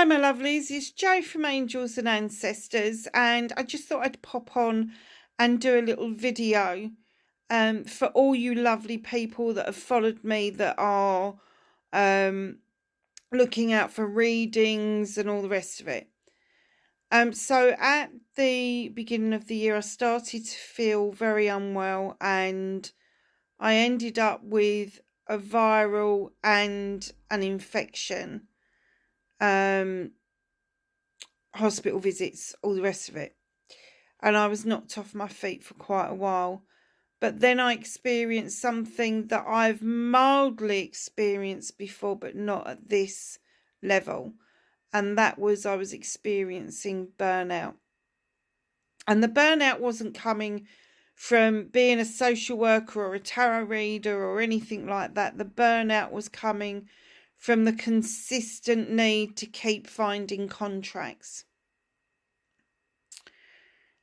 Hi, my lovelies. It's Jo from Angels and Ancestors, and I just thought I'd pop on and do a little video for all you lovely people that have followed me that are looking out for readings and all the rest of it. So at the beginning of the year, I started to feel very unwell, and I ended up with a viral and an infection. Hospital visits, all the rest of it. And I was knocked off my feet for quite a while. But then I experienced something that I've mildly experienced before, but not at this level. And that was I was experiencing burnout. And the burnout wasn't coming from being a social worker or a tarot reader or anything like that. The burnout was coming from the consistent need to keep finding contracts.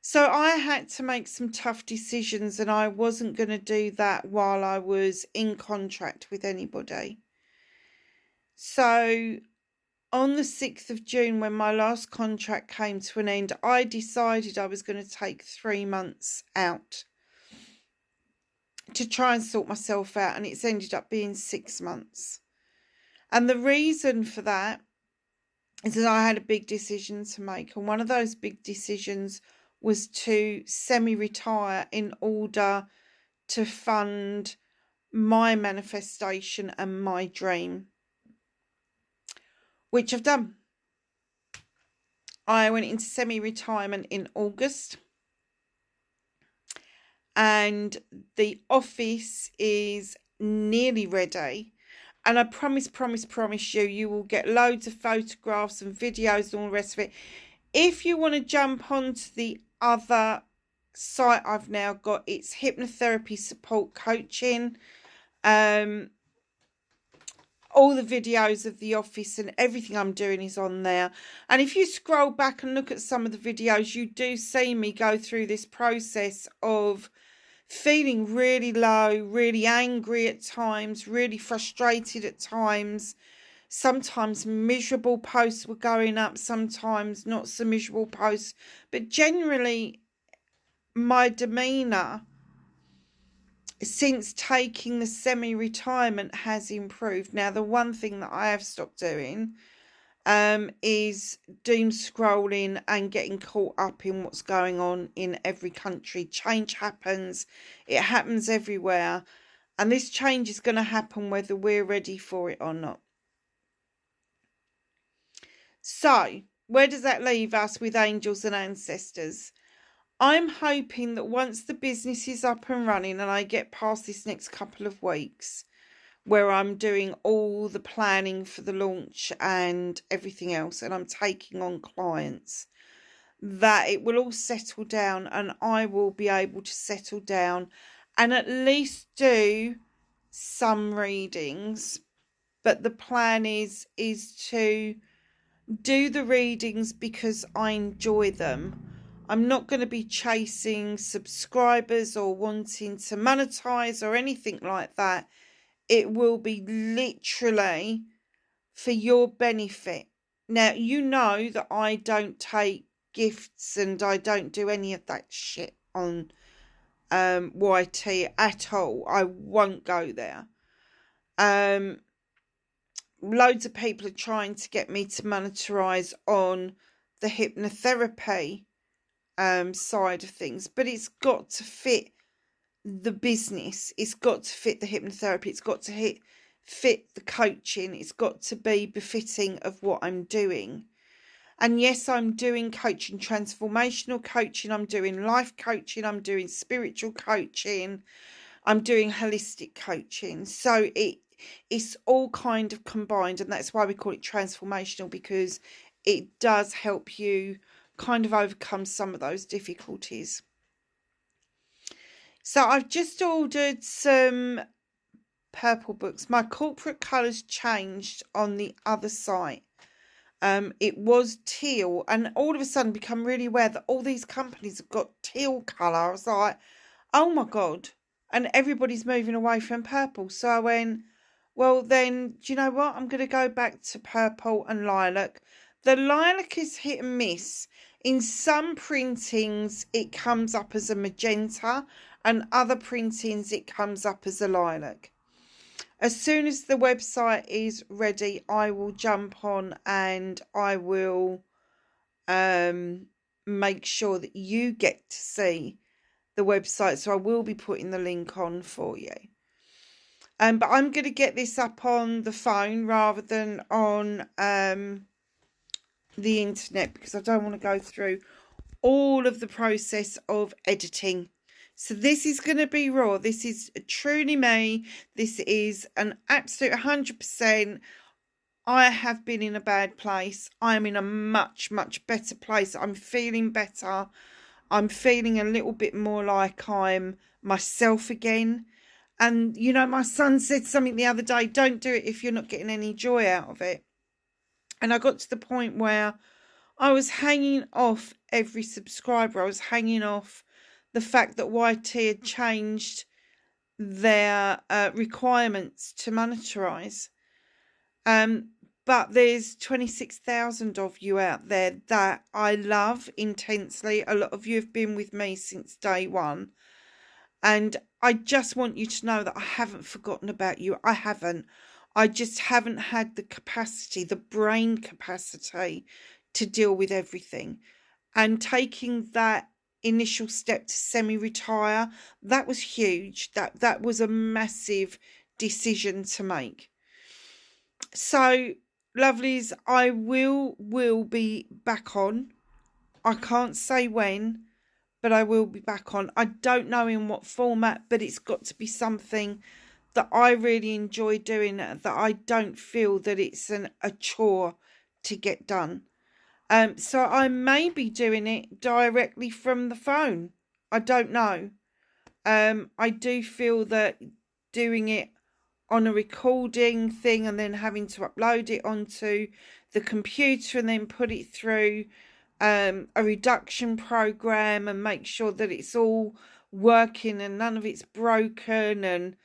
So I had to make some tough decisions, and I wasn't going to do that while I was in contract with anybody. So on the 6th of June, when my last contract came to an end, I decided I was going to take 3 months out to try and sort myself out, and it's ended up being 6 months. And the reason for that is that I had a big decision to make, and one of those big decisions was to semi-retire in order to fund my manifestation and my dream, which I've done. I went into semi-retirement in August, and the office is nearly ready. And I promise you will get loads of photographs and videos and all the rest of it. If you want to jump onto the other site I've now got, it's hypnotherapy support coaching. All the videos of the office and everything I'm doing is on there. And if you scroll back and look at some of the videos, you do see me go through this process of feeling really low, really angry at times, really frustrated at times. Sometimes miserable posts were going up, sometimes not so miserable posts. But generally, my demeanour since taking the semi-retirement has improved. Now, the one thing that I have stopped doing is doom scrolling and getting caught up in what's going on in every country. Change happens. It happens everywhere. And this change is going to happen whether we're ready for it or not. So, where does that leave us with angels and ancestors? I'm hoping that once the business is up and running and I get past this next couple of weeks where I'm doing all the planning for the launch and everything else, and I'm taking on clients, that it will all settle down and I will be able to settle down and at least do some readings. But the plan is to do the readings because I enjoy them. I'm not going to be chasing subscribers or wanting to monetize or anything like that. It will be literally for your benefit. Now, you know that I don't take gifts and I don't do any of that shit on YT at all. I won't go there. Loads of people are trying to get me to monetize on the hypnotherapy side of things, but it's got to fit the business. It's got to fit the hypnotherapy. It's got to fit the coaching. It's got to be befitting of what I'm doing. And yes, I'm doing coaching, transformational coaching. I'm doing life coaching. I'm doing spiritual coaching. I'm doing holistic coaching. So it's all kind of combined, and that's why we call it transformational, because it does help you kind of overcome some of those difficulties. So I've just ordered some purple books. My corporate colours changed on the other site. It was teal, and all of a sudden become really aware that all these companies have got teal colour. I was like, oh my God. And everybody's moving away from purple. So I went, well, then, do you know what? I'm going to go back to purple and lilac. The lilac is hit and miss. In some printings, it comes up as a magenta, and other printings, it comes up as a lilac. As soon as the website is ready, I will jump on and I will make sure that you get to see the website. So I will be putting the link on for you. But I'm going to get this up on the phone rather than on the internet, because I don't want to go through all of the process of editing. So this is going to be raw. This is truly me. This is an absolute 100%. I have been in a bad place. I am in a much, much better place. I'm feeling better. I'm feeling a little bit more like I'm myself again. And, you know, my son said something the other day, don't do it if you're not getting any joy out of it. And I got to the point where I was hanging off every subscriber. I was hanging off the fact that YT had changed their requirements to monetize. But there's 26,000 of you out there that I love intensely. A lot of you have been with me since day one. And I just want you to know that I haven't forgotten about you. I haven't. I just haven't had the capacity, the brain capacity to deal with everything. And taking that initial step to semi-retire, that was huge. That was a massive decision to make. So, lovelies, I will be back on. I can't say when, but I will be back on. I don't know in what format, but it's got to be something that I really enjoy doing, that I don't feel that it's a chore to get done. So I may be doing it directly from the phone. I don't know. I do feel that doing it on a recording thing and then having to upload it onto the computer and then put it through a reduction program and make sure that it's all working and none of it's broken, and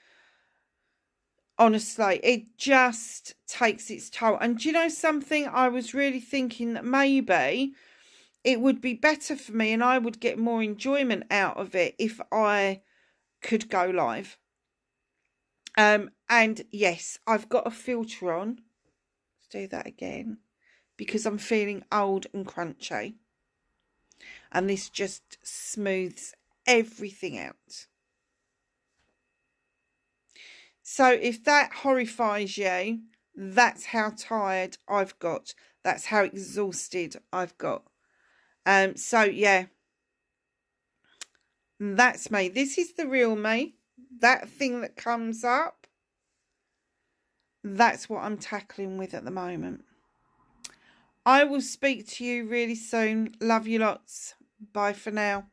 honestly, it just takes its toll. And do you know something? I was really thinking that maybe it would be better for me and I would get more enjoyment out of it if I could go live. And yes, I've got a filter on. Let's do that again, because I'm feeling old and crunchy. And this just smooths everything out. So if that horrifies you, that's how tired I've got. That's how exhausted I've got. So yeah, that's me. This is the real me. That thing that comes up, that's what I'm tackling with at the moment. I will speak to you really soon. Love you lots. Bye for now.